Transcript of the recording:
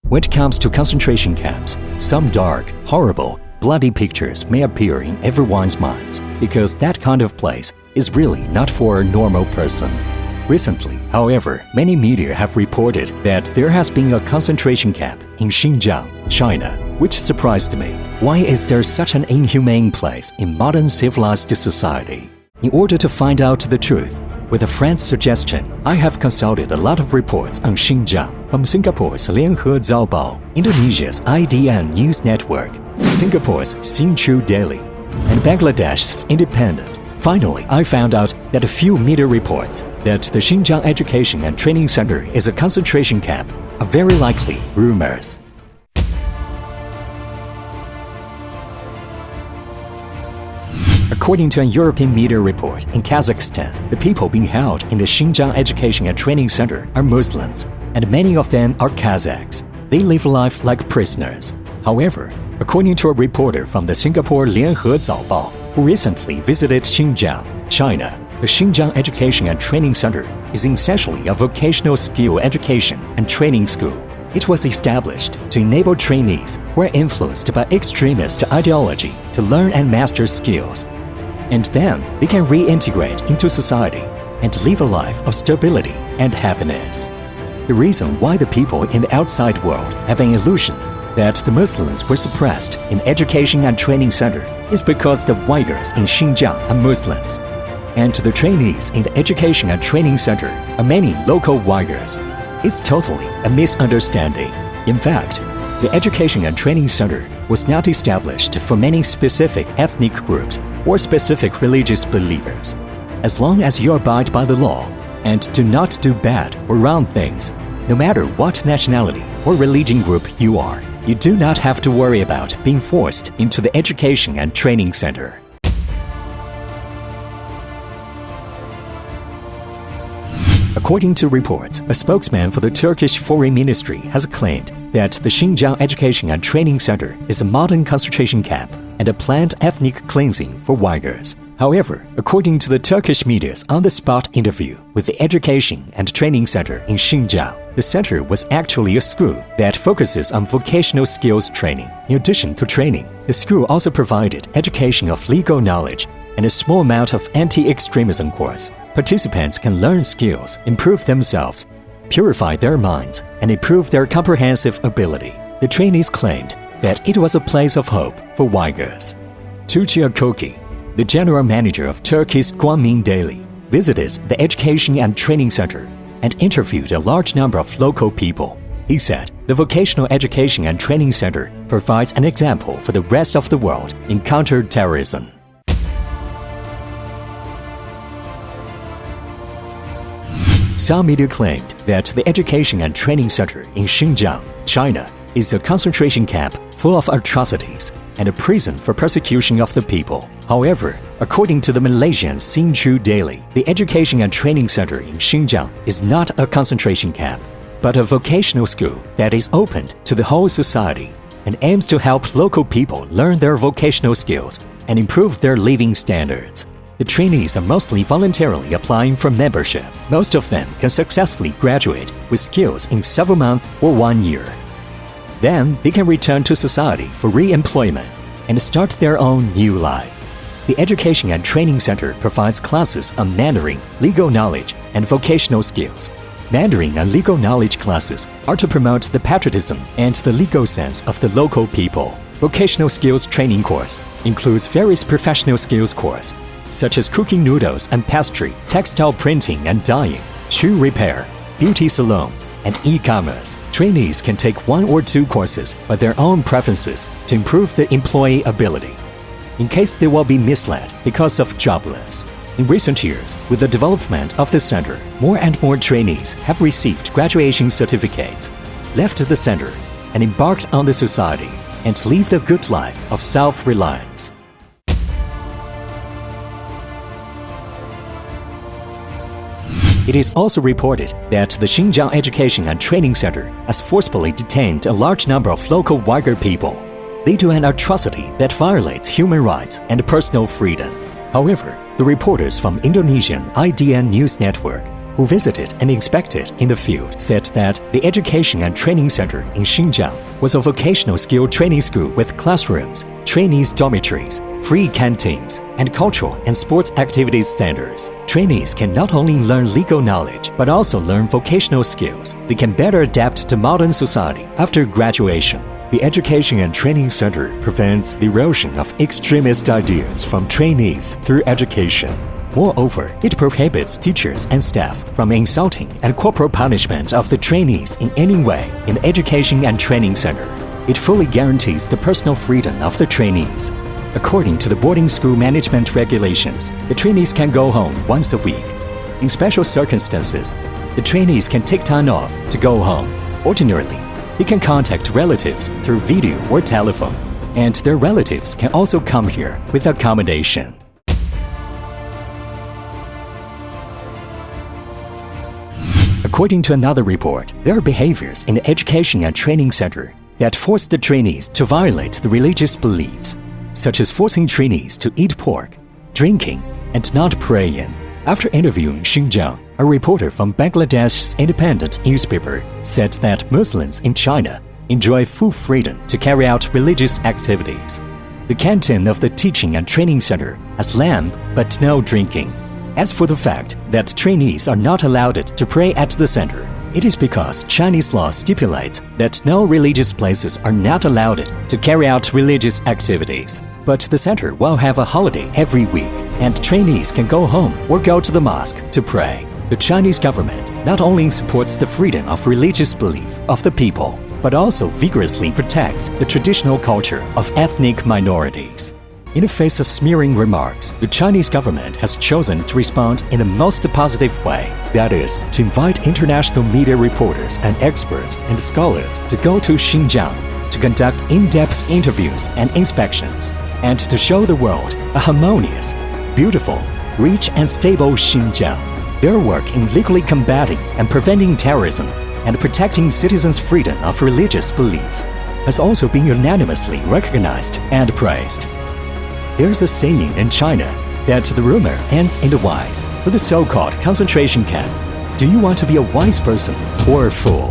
When it comes to concentration camps, some dark, horrible, bloody pictures may appear in everyone's minds because that kind of place is really not for a normal person. Recently, however, many media have reported that there has been a concentration camp in Xinjiang, China, which surprised me. Why is there such an inhumane place in modern civilized society? In order to find out the truth, with a friend's suggestion, I have consulted a lot of reports on Xinjiang from Singapore's 联合早报, Indonesia's IDN News Network, Singapore's Xin Daily, and Bangladesh's Independent. Finally, I found out that a few media reports that the Xinjiang Education and Training Center is a concentration camp are very likely rumors. According to a European media report, in Kazakhstan, the people being held in the Xinjiang Education and Training Center are Muslims, and many of them are Kazakhs. They live life like prisoners. However, according to a reporter from the Singapore 联合早报, who recently visited Xinjiang, China, the Xinjiang Education and Training Center is essentially a vocational skill education and training school. It was established to enable trainees who are influenced by extremist ideology to learn and master skills. And then they can reintegrate into society and live a life of stability and happiness. The reason why the people in the outside world have an illusion that the Muslims were suppressed in Education and Training Center is because the Uyghurs in Xinjiang are Muslims, and the trainees in the Education and Training Center are many local Uyghurs. It's totally a misunderstanding. In fact, the Education and Training Center was not established for many specific ethnic groups or specific religious believers. As long as you abide by the law and do not do bad or wrong things, no matter what nationality or religion group you are, you do not have to worry about being forced into the Education and Training Center. According to reports, a spokesman for the Turkish Foreign Ministry has claimed that the Xinjiang Education and Training Center is a modern concentration camp and a planned ethnic cleansing for Uyghurs. However, according to the Turkish media's on-the-spot interview with the Education and Training Center in Xinjiang, the center was actually a school that focuses on vocational skills training. In addition to training, the school also provided education of legal knowledge and a small amount of anti-extremism course. Participants can learn skills, improve themselves, purify their minds, and improve their comprehensive ability. The trainees claimed that it was a place of hope for Uyghurs. Tuğçe Koki, the general manager of Turkey's Guangming Daily, visited the Education and Training Center and interviewed a large number of local people. He said the Vocational Education and Training Center provides an example for the rest of the world in counter-terrorism. Some media claimed that the Education and Training Center in Xinjiang, China, is a concentration camp full of atrocities and a prison for persecution of the people. However, according to the Malaysian Xin Daily, the Education and Training Center in Xinjiang is not a concentration camp, but a vocational school that is opened to the whole society and aims to help local people learn their vocational skills and improve their living standards. The trainees are mostly voluntarily applying for membership. Most of them can successfully graduate with skills in several months or 1 year. Then they can return to society for re-employment and start their own new life. The Education and Training Center provides classes on Mandarin, legal knowledge, and vocational skills. Mandarin and legal knowledge classes are to promote the patriotism and the legal sense of the local people. Vocational skills training course includes various professional skills courses, such as cooking noodles and pastry, textile printing and dyeing, shoe repair, beauty salon, and e-commerce. Trainees can take 1 or 2 courses by their own preferences to improve the employee ability, in case they will be misled because of jobless. In recent years, with the development of the center, more and more trainees have received graduation certificates, left the center, and embarked on the society, and lived a good life of self-reliance. It is also reported that the Xinjiang Education and Training Center has forcibly detained a large number of local Uyghur people. They do an atrocity that violates human rights and personal freedom. However, the reporters from Indonesian IDN News Network who visited and inspected in the field said that the Education and Training Center in Xinjiang was a vocational skill training school with classrooms, trainees' dormitories, free canteens, and cultural and sports activities centers. Trainees can not only learn legal knowledge, but also learn vocational skills. They can better adapt to modern society after graduation. The Education and Training Center prevents the erosion of extremist ideas from trainees through education. Moreover, it prohibits teachers and staff from insulting and corporal punishment of the trainees in any way in the Education and Training Center. It fully guarantees the personal freedom of the trainees. According to the boarding school management regulations, the trainees can go home once a week. In special circumstances, the trainees can take time off to go home. Ordinarily, they can contact relatives through video or telephone, and their relatives can also come here with accommodation. According to another report, there are behaviors in the Education and Training Center that force the trainees to violate the religious beliefs, such as forcing trainees to eat pork, drinking, and not praying. After interviewing Xin Jiang, a reporter from Bangladesh's independent newspaper said that Muslims in China enjoy full freedom to carry out religious activities. The canteen of the Teaching and Training Center has lamb but no drinking. As for the fact that trainees are not allowed to pray at the center, it is because Chinese law stipulates that no religious places are not allowed to carry out religious activities. But the center will have a holiday every week, and trainees can go home or go to the mosque to pray. The Chinese government not only supports the freedom of religious belief of the people, but also vigorously protects the traditional culture of ethnic minorities. In the face of smearing remarks, the Chinese government has chosen to respond in the most positive way. That is, to invite international media reporters and experts and scholars to go to Xinjiang to conduct in-depth interviews and inspections, and to show the world a harmonious, beautiful, rich and stable Xinjiang. Their work in legally combating and preventing terrorism and protecting citizens' freedom of religious belief has also been unanimously recognized and praised. There's a saying in China that the rumor ends in the wise for the so-called concentration camp. Do you want to be a wise person or a fool?